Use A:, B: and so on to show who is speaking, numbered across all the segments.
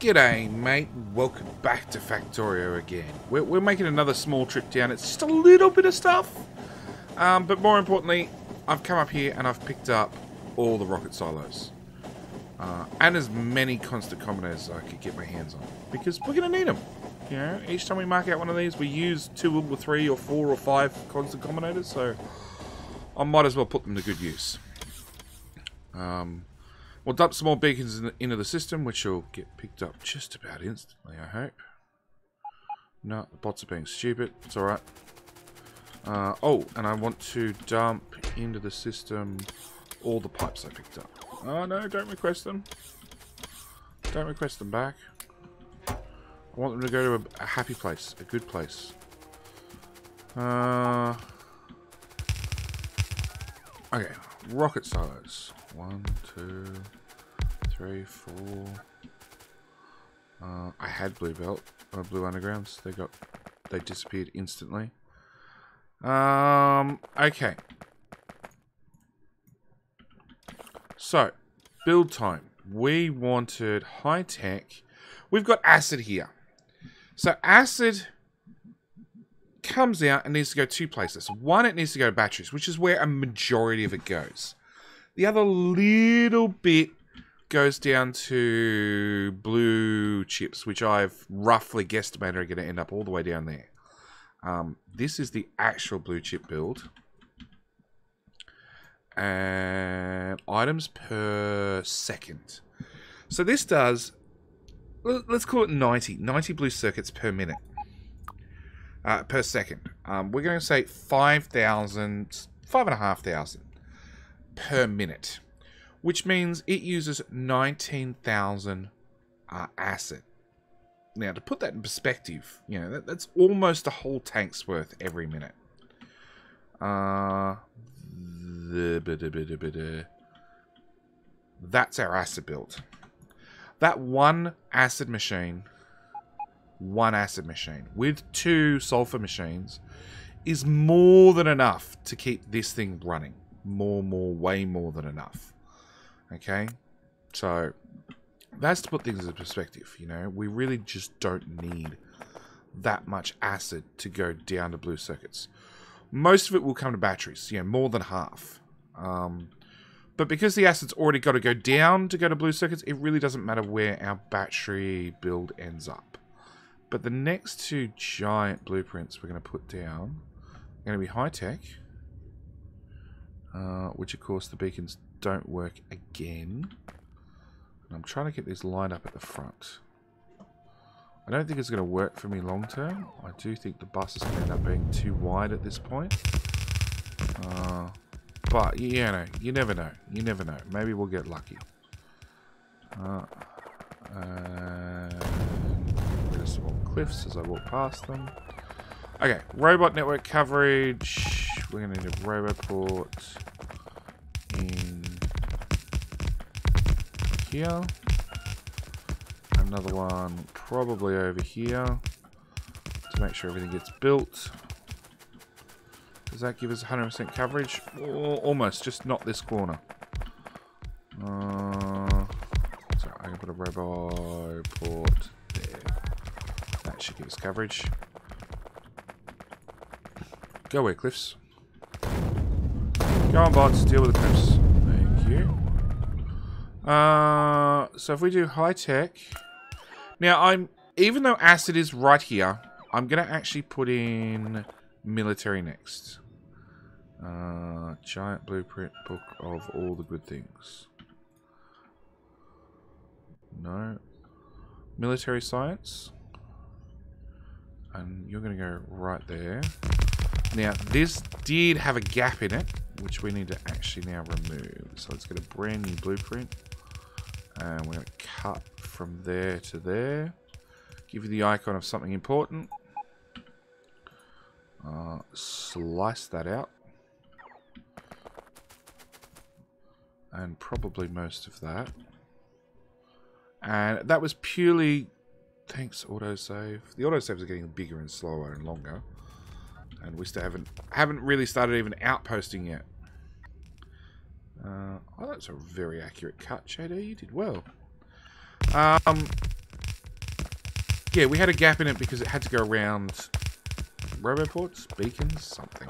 A: G'day, mate. Welcome back to Factorio again. We're making another small trip down. It's just a little bit of stuff. But more importantly, I've come up here and I've picked up all the rocket silos. And as many constant combinators as I could get my hands on. Because we're going to need them. You know, each time we mark out one of these, we use 2 or 3 or 4 or 5 constant combinators. So I might as well put them to good use. We'll dump some more beacons into the system, which will get picked up just about instantly, I hope. No, the bots are being stupid. It's alright. Oh, and I want to dump into the system all the pipes I picked up. Oh no, don't request them. Don't request them back. I want them to go to a happy place, a good place. Okay, rocket silos. 1, 2, 3, 4. I had blue belt, blue undergrounds. They disappeared instantly. Okay. So, build time. We wanted high tech. We've got acid here. So acid comes out and needs to go 2 places. One, it needs to go to batteries, which is where a majority of it goes. The other little bit goes down to blue chips, which I've roughly guesstimated are going to end up all the way down there. This is the actual blue chip build. And items per second. So this does, let's call it 90 blue circuits per minute. Per second. We're going to say 5,500 per minute, which means it uses 19,000 acid. Now, to put that in perspective, you know, that's almost a whole tank's worth every minute. That's our acid build. That one acid machine with 2 sulfur machines is more than enough to keep this thing running. Way more than enough. Okay? So, that's to put things in perspective, you know. We really just don't need that much acid to go down to blue circuits. Most of it will come to batteries, you know, more than half. But because the acid's already got to go down to go to blue circuits, it really doesn't matter where our battery build ends up. But the next 2 giant blueprints we're going to put down are going to be high-tech. Which, of course, the beacons don't work again. And I'm trying to get these lined up at the front. I don't think it's going to work for me long term. I do think the bus is going to end up being too wide at this point. But, you know, you never know. You never know. Maybe we'll get lucky. Get some more cliffs as I walk past them. Okay, robot network coverage. We're going to need a roboport in here. Another one probably over here to make sure everything gets built. Does that give us 100% coverage? Almost, just not this corner. So I can put a roboport there. That should give us coverage. Go away, cliffs. Go on, bots. Deal with the cliffs. Thank you. So if we do high tech, now even though acid is right here, I'm gonna actually put in military next. Giant blueprint book of all the good things. No. Military science. And you're gonna go right there. Now, this did have a gap in it, which we need to actually now remove. So let's get a brand new blueprint. And we're going to cut from there to there. Give you the icon of something important. Slice that out. And probably most of that. And that was purely... Thanks, autosave. The autosaves are getting bigger and slower and longer. And we still haven't really started even outposting yet. Oh, that's a very accurate cut, JD. You did well. Yeah, we had a gap in it because it had to go around roboports, beacons, something.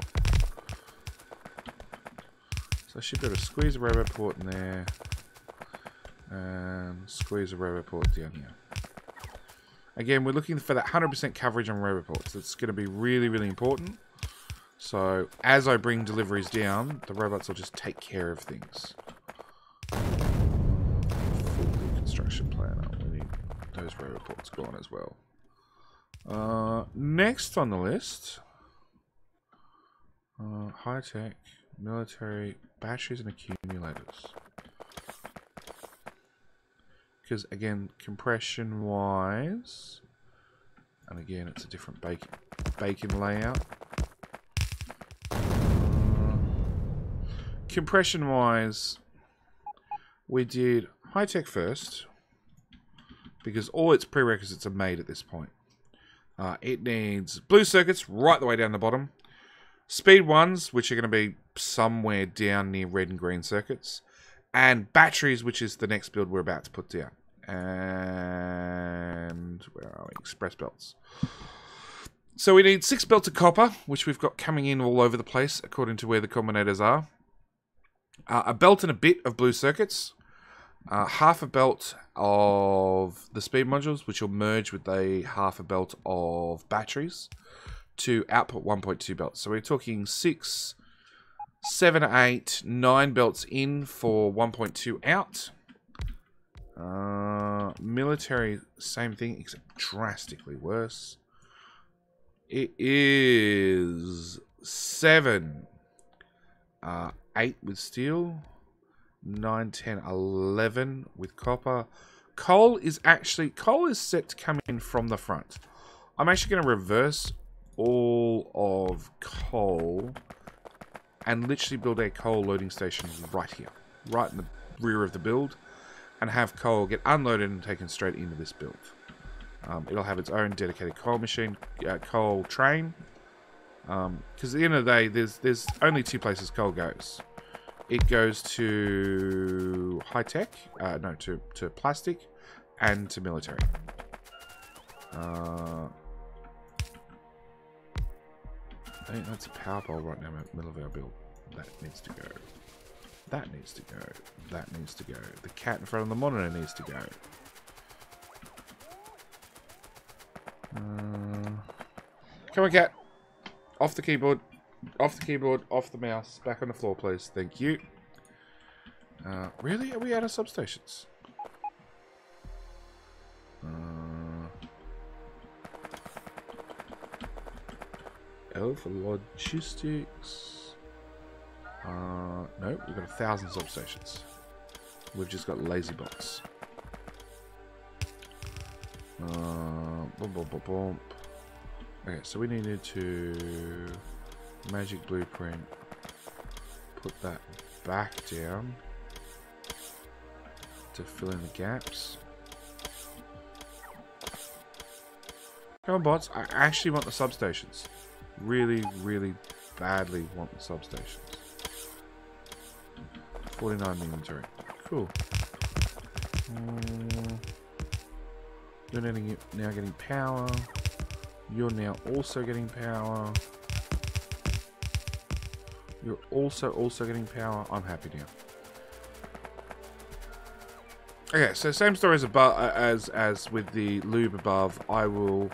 A: So I should be able to squeeze a roboport in there. And squeeze a roboport down here. Again, we're looking for that 100% coverage on roboports. It's going to be really, really important. So, as I bring deliveries down, the robots will just take care of things. Full construction planner. We need those roboports gone as well. Next on the list, high-tech, military, batteries and accumulators. Because, again, compression-wise, and again, it's a different bacon layout. Compression-wise, we did high-tech first, because all its prerequisites are made at this point. It needs blue circuits right the way down the bottom, speed ones, which are going to be somewhere down near red and green circuits, and batteries, which is the next build we're about to put down. And where are we? Express belts. So we need 6 belts of copper, which we've got coming in all over the place, according to where the combinators are. A belt and a bit of blue circuits. Half a belt of the speed modules, which will merge with a half a belt of batteries to output 1.2 belts. So we're talking 6, 7, 8, 9 belts in for 1.2 out. Military, same thing, except drastically worse. It is 7, 8 with steel, 9, 10, 11 with copper. Coal is set to come in from the front. I'm actually going to reverse all of coal and literally build a coal loading station right here, right in the rear of the build, and have coal get unloaded and taken straight into this build. It'll have its own dedicated coal machine, coal train. Because at the end of the day, there's only 2 places coal goes. It goes to high tech, no, to plastic, and to military. I think that's a power pole right now in the middle of our build. That needs to go. That needs to go. That needs to go. The cat in front of the monitor needs to go. Come on, cat. Off the keyboard. Off the keyboard. Off the mouse. Back on the floor, please. Thank you. Really? Are we out of substations? L for logistics. No, we've got 1,000 substations. We've just got lazy bots. Boom, boom, boom, boom. Okay, so we needed to magic blueprint. Put that back down to fill in the gaps. Come on, bots. I actually want the substations. Really, really badly want the substations. 49 inventory. Cool. You're now getting power. You're now also getting power. You're also getting power. I'm happy now. Okay, so same story as above, as with the lube above. I will,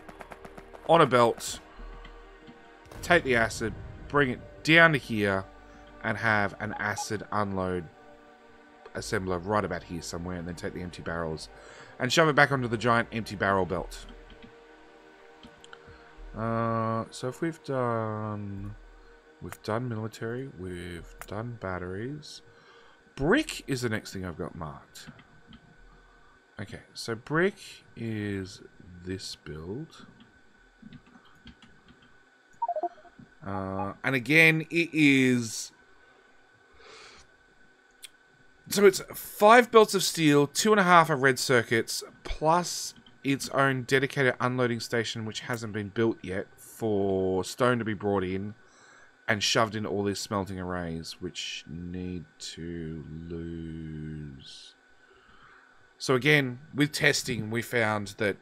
A: on a belt, take the acid, bring it down to here, and have an acid unload assembler right about here somewhere, and then take the empty barrels and shove it back onto the giant empty barrel belt. So if we've done military, we've done batteries. Brick is the next thing I've got marked. Okay, so brick is this build. And again, it is... So it's 5 belts of steel, 2.5 of red circuits, plus its own dedicated unloading station, which hasn't been built yet, for stone to be brought in and shoved into all these smelting arrays, which need to lose. So again, with testing, we found that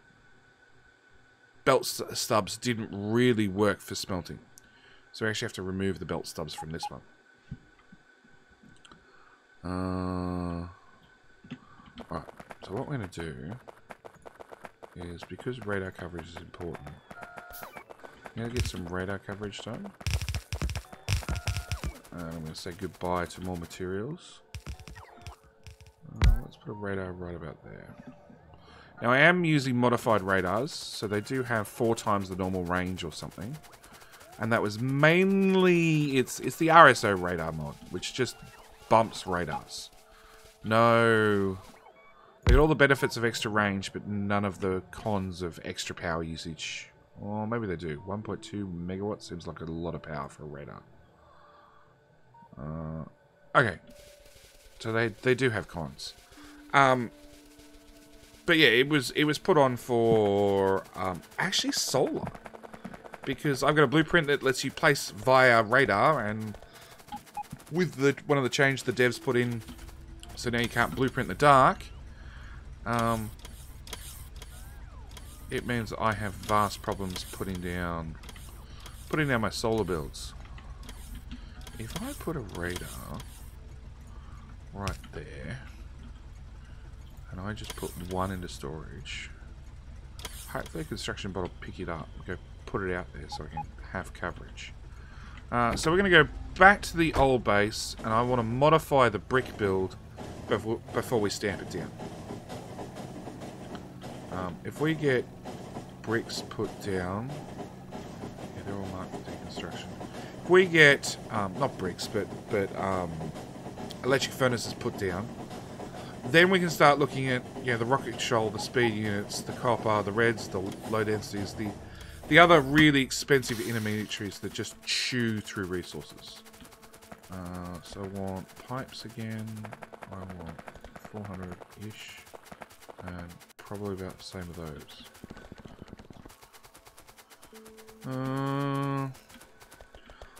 A: belt stubs didn't really work for smelting. So we actually have to remove the belt stubs from this one. Right, so what we're going to do is, because radar coverage is important, I'm going to get some radar coverage done. And I'm going to say goodbye to more materials. Let's put a radar right about there. Now I am using modified radars, so they do have 4 times the normal range or something. And that was mainly, it's the RSO radar mod, which just bumps radars. No, they get all the benefits of extra range, but none of the cons of extra power usage. Or maybe they do. 1.2 megawatts seems like a lot of power for a radar. Okay, so they do have cons. But yeah, it was put on for actually solar, because I've got a blueprint that lets you place via radar, and with one of the changes the devs put in, so now you can't blueprint in the dark. It means I have vast problems putting down my solar builds. If I put a radar right there, and I just put one into storage, hopefully a construction bot will pick it up. Go put it out there so I can have coverage. So we're going to go back to the old base, and I want to modify the brick build before we stamp it down. If we get bricks put down, yeah, they're all marked for deconstruction. If we get not bricks, but electric furnaces put down, then we can start looking at, you know, the rocket shoal, the speed units, the copper, the reds, the low densities, the other really expensive intermediaries that just chew through resources. So I want pipes again. I want 400-ish, and probably about the same of those.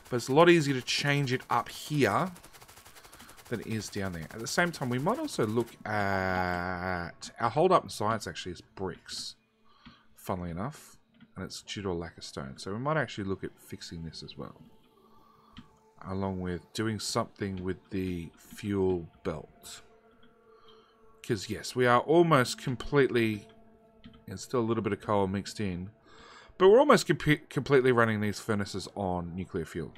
A: But it's a lot easier to change it up here than it is down there. At the same time, we might also look at our hold up in science actually is bricks, funnily enough, and it's due to a lack of stone. So we might actually look at fixing this as well, along with doing something with the fuel belt. Because yes, we are almost completely, and still a little bit of coal mixed in, but we're almost completely running these furnaces on nuclear fuel.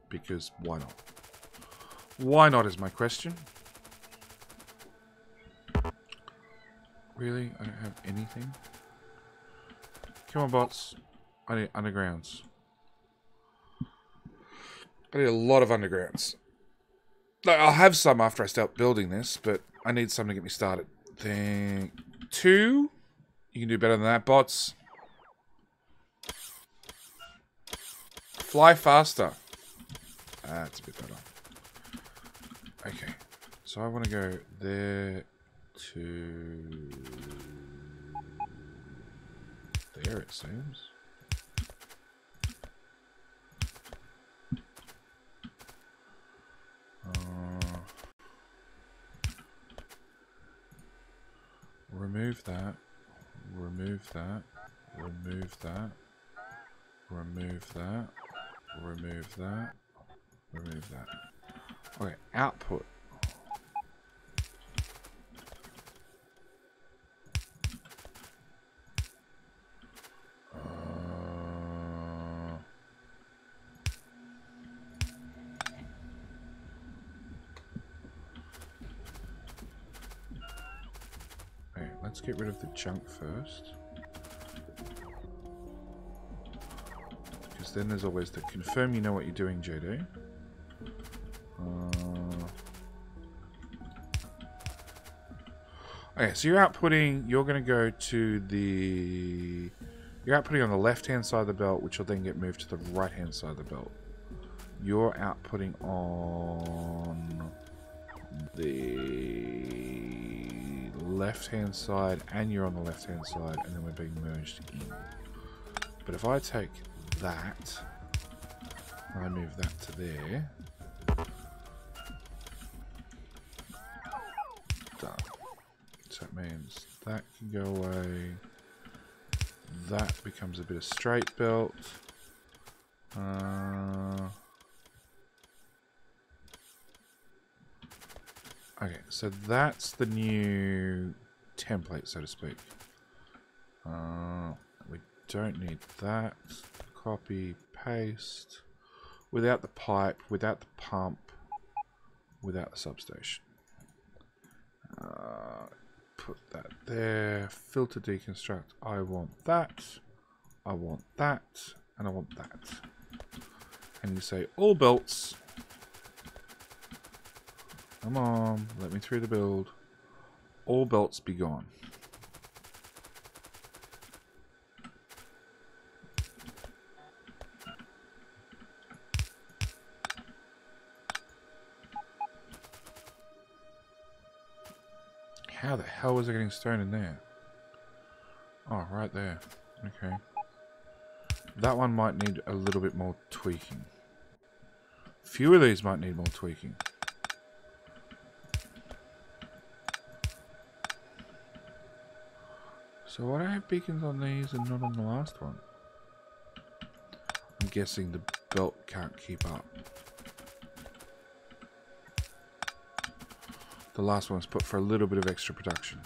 A: Because why not? Why not is my question. Really? I don't have anything? Come on, bots. I need undergrounds. I need a lot of undergrounds. I'll have some after I start building this, but I need some to get me started. Thing 2. You can do better than that, bots. Fly faster. That's a bit better. Okay. So I want to go there to there, it seems. Remove that. Remove that. Remove that. Remove that. Remove that. Remove that. Okay, output. Okay, let's get rid of the junk first. Because then there's always the confirm you know what you're doing, JD. Okay, so you're outputting, you're going to go to the, you're outputting on the left-hand side of the belt, which will then get moved to the right-hand side of the belt. You're outputting on the left-hand side, and you're on the left-hand side, and then we're being merged in. But if I take that, and I move that to there, done. So that means that can go away, That becomes a bit of straight belt. Okay, so that's the new template, so to speak. We don't need that. Copy, paste. Without the pipe, without the pump, without the substation. Put that there. Filter deconstruct. I want that. I want that. And I want that. And you say all belts. Come on, let me through the build. All belts be gone. How the hell was I getting stone in there? Oh, right there. Okay. That one might need a little bit more tweaking. A few of these might need more tweaking. So why do I have beacons on these and not on the last one? I'm guessing the belt can't keep up. The last one was put for a little bit of extra production.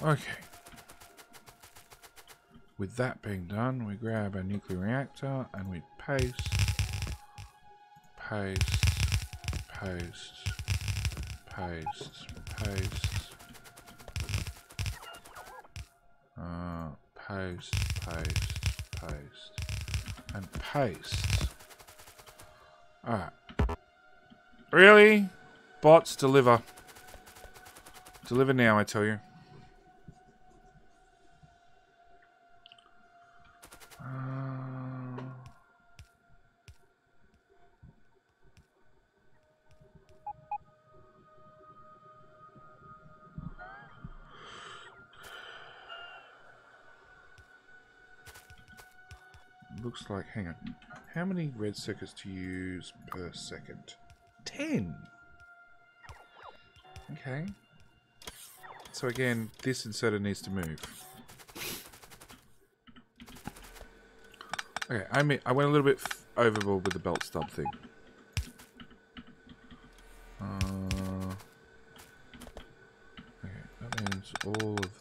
A: Okay. With that being done, we grab our nuclear reactor and we paste, paste, paste, paste, paste, paste, paste, paste, and paste. Alright. Really? Bots, deliver. Deliver now, I tell you. Looks like, hang on, how many red circuits to use per second? 10! Okay. So again, this inserter needs to move. Okay, I went a little bit overboard with the belt stub thing. Okay, that means all of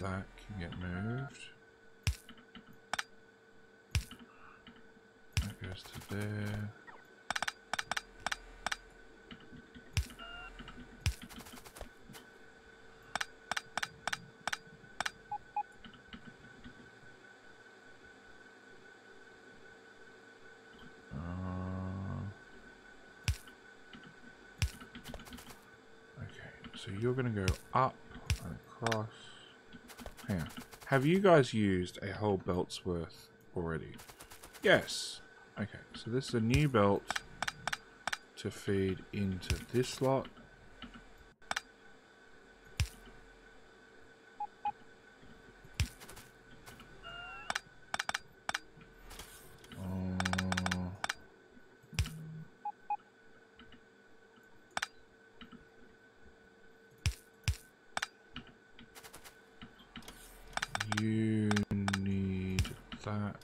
A: that can get moved. That goes to there. So you're going to go up and across. Hang on. Have you guys used a whole belt's worth already? Yes. Okay, so this is a new belt to feed into this slot. You need that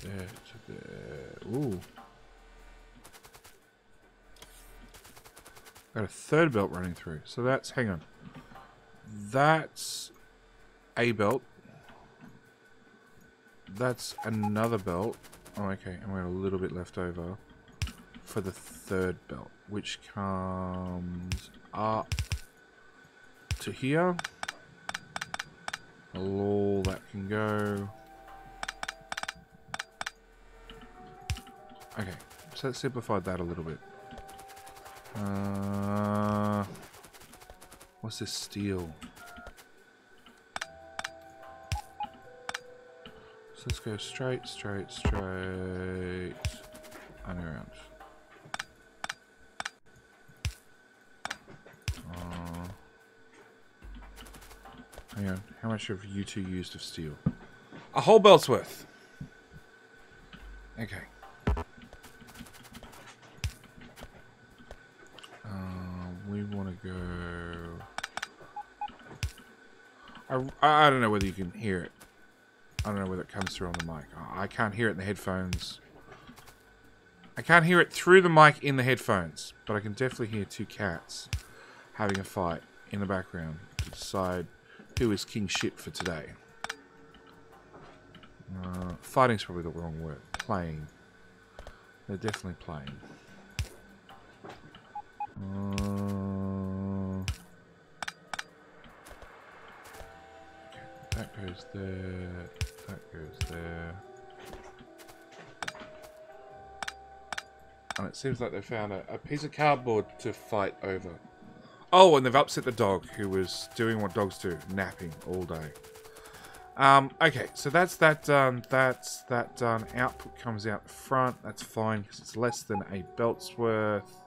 A: there to there. Ooh. Got a third belt running through. So that's, hang on. That's a belt. That's another belt. Oh, okay. And we got a little bit left over for the third belt, which comes up to here. All that can go. Okay, so let's simplify that a little bit. What's this steel? So let's go straight, straight, straight. Anyway. Hang on. How much have you two used of steel? A whole belt's worth. Okay. We want to go... I don't know whether you can hear it. I don't know whether it comes through on the mic. I can't hear it in the headphones. I can't hear it through the mic in the headphones. But I can definitely hear two cats having a fight in the background to decide who is king shit for today. Fighting's probably the wrong word. Playing. They're definitely playing. Okay, that goes there. That goes there. And it seems like they found a piece of cardboard to fight over. Oh, and they've upset the dog, who was doing what dogs do, napping all day. Okay, so that's that done. That's that done. Output comes out the front. That's fine, because it's less than a belt's worth.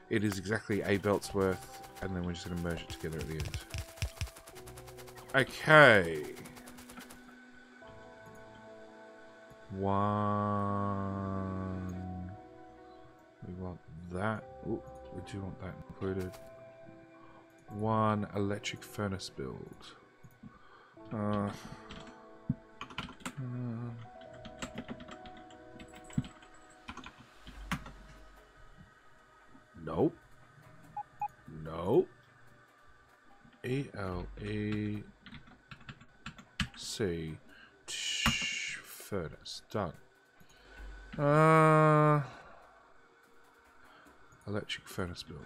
A: It is exactly a belt's worth. And then we're just going to merge it together at the end. Okay. One. We want that. Ooh, we do want that included. One electric furnace build. Nope. Nope. ELEC furnace. Done. Electric furnace build.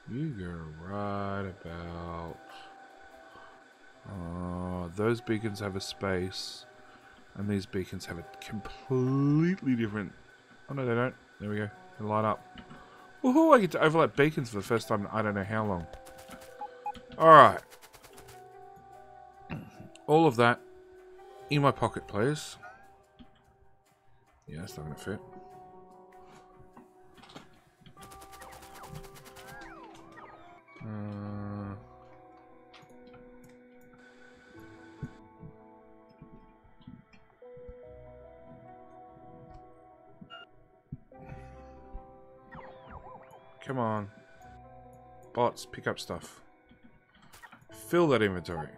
A: You go right about... those beacons have a space, and these beacons have a completely different... Oh no, they don't. There we go. They light up. Woohoo! I get to overlap beacons for the first time in I don't know how long. Alright. All of that in my pocket, please. Yeah, that's not going to fit. Come on. Bots, pick up stuff. Fill that inventory.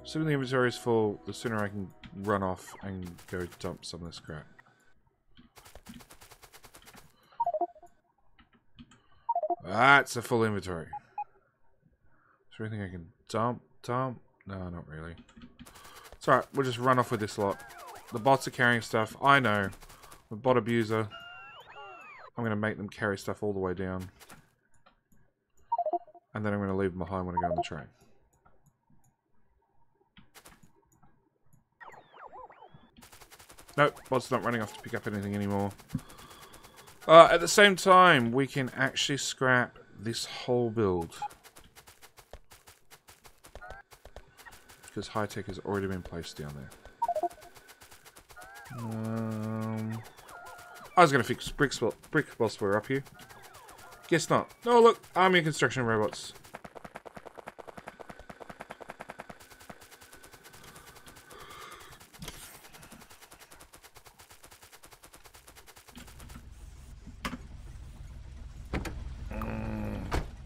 A: Assuming the inventory is full, the sooner I can run off and go dump some of this crap. That's a full inventory. Is there anything I can dump? No, not really. It's alright, we'll just run off with this lot. The bots are carrying stuff, I know. I'm a bot abuser. I'm going to make them carry stuff all the way down. And then I'm going to leave them behind when I go on the train. Nope, bot's not running off to pick up anything anymore. At the same time, we can actually scrap this whole build. Because high-tech has already been placed down there. I was going to fix bricks whilst we're up here. Guess not. Oh, look. Army of construction robots.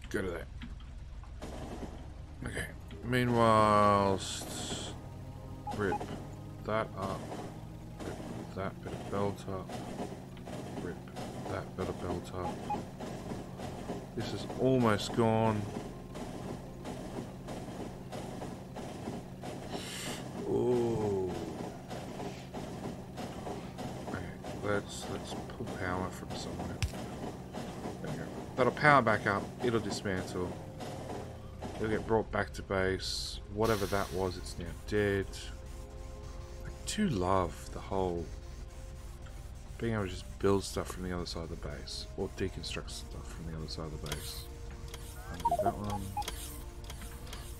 A: Go to that. Okay. Meanwhile, rip that up. Rip that bit of belt up. Rip that bit of belt up. This is almost gone. Oh. Okay, let's pull power from somewhere. There we go. That'll power back up. It'll dismantle. It'll get brought back to base. Whatever that was, it's now dead. I do love the whole being able to just build stuff from the other side of the base. Or deconstruct stuff from the other side of the base. Undo that one.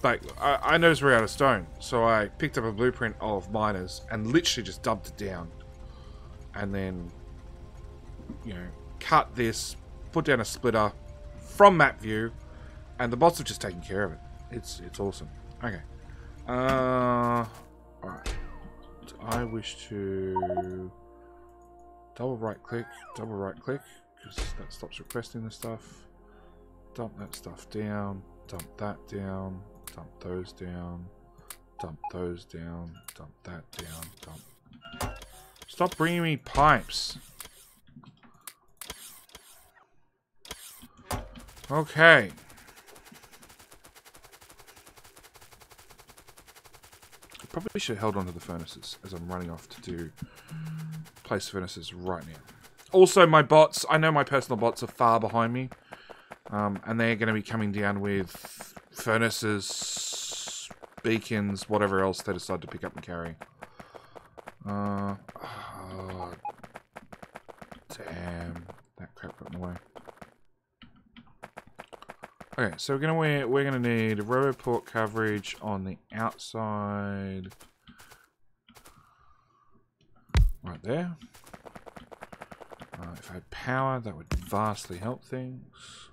A: like, I noticed we're out of stone. So I picked up a blueprint of miners and literally just dumped it down. And then, you know, cut this, put down a splitter from map view, and the bots have just taken care of it. It's awesome. Okay. Alright. I wish to double right click, because that stops requesting the stuff. Dump that stuff down, dump that down, dump those down, dump those down, dump that down, dump. Stop bringing me pipes. Okay. I probably should have held on to the furnaces as I'm running off to place furnaces right now. Also, my bots, I know my personal bots are far behind me. And they're going to be coming down with furnaces, beacons, whatever else they decide to pick up and carry. Oh, damn, that crap got in the way. Okay, so we're gonna need roboport coverage on the outside, right there. If I had power, that would vastly help things.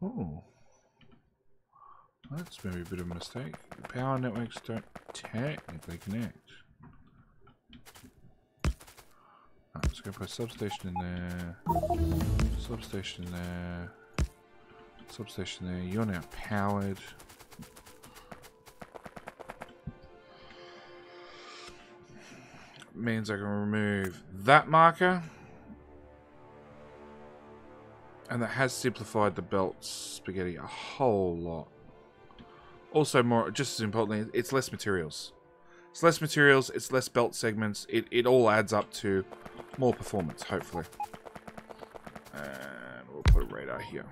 A: Oh, that's maybe a bit of a mistake. Power networks don't technically connect. Let's go put a substation in there. Substation in there. Substation there. You're now powered. Means I can remove that marker. And that has simplified the belt spaghetti a whole lot. Also, more, just as importantly, it's less materials. It's less materials, it's less belt segments. It all adds up to more performance, hopefully. And we'll put a radar here.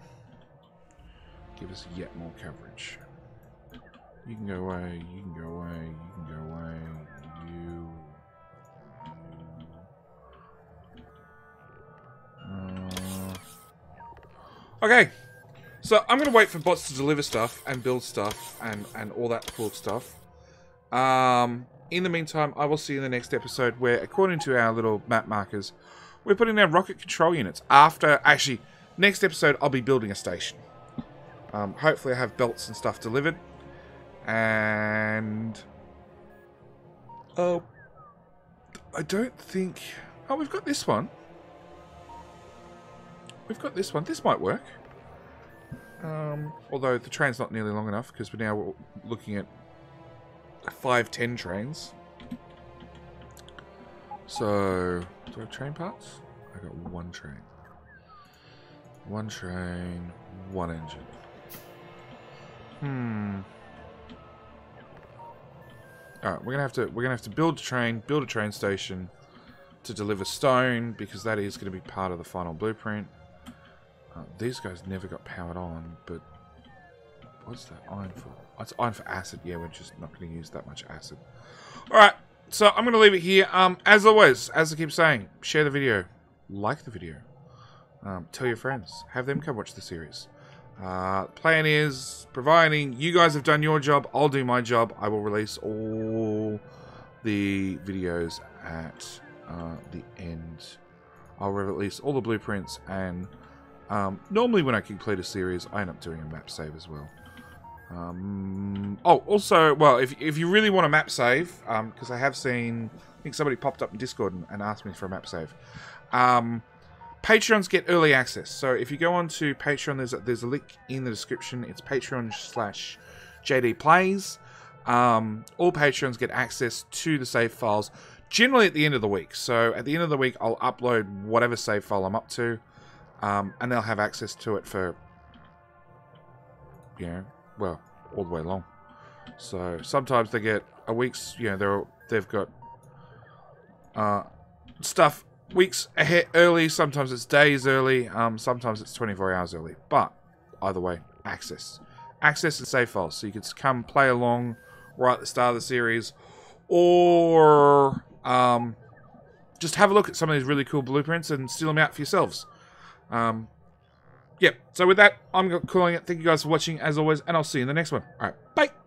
A: Give us yet more coverage. You can go away, you can go away, you can go away. Okay, so I'm going to wait for bots to deliver stuff and build stuff and all that cool stuff. In the meantime, I will see you in the next episode where, according to our little map markers, we're putting our rocket control units. Actually, next episode, I'll be building a station. Hopefully I have belts and stuff delivered. And... oh, I don't think... oh, we've got this one. We've got this one. This might work. Although the train's not nearly long enough because we're now looking at 5-10 trains. So, do I have train parts? I got one train. One train, one engine. Alright, we're gonna have to build a train station to deliver stone because that is gonna be part of the final blueprint. These guys never got powered on, but what's that iron for? Oh, it's iron for acid. Yeah, we're just not going to use that much acid. Alright, so I'm going to leave it here. As always, as I keep saying, share the video, like the video, tell your friends, have them come watch the series. Plan is, providing you guys have done your job, I'll do my job. I will release all the videos at the end. I'll release all the blueprints and... normally when I complete a series, I end up doing a map save as well. Oh, also, well, if you really want a map save, because I have seen, I think somebody popped up in Discord and asked me for a map save. Patreons get early access. So if you go on to Patreon, there's a link in the description. It's Patreon/JDPlays. All Patreons get access to the save files, generally at the end of the week. So at the end of the week, I'll upload whatever save file I'm up to. And they'll have access to it for, you know, well, all the way along. So sometimes they get a week's, you know, they've got stuff weeks ahead early. Sometimes it's days early. Sometimes it's 24 hours early. But either way, access and save files, so you can come play along right at the start of the series, or just have a look at some of these really cool blueprints and steal them out for yourselves. yeah. So with that, I'm calling it. Thank you guys for watching, as always, and I'll see you in the next one. All right, bye.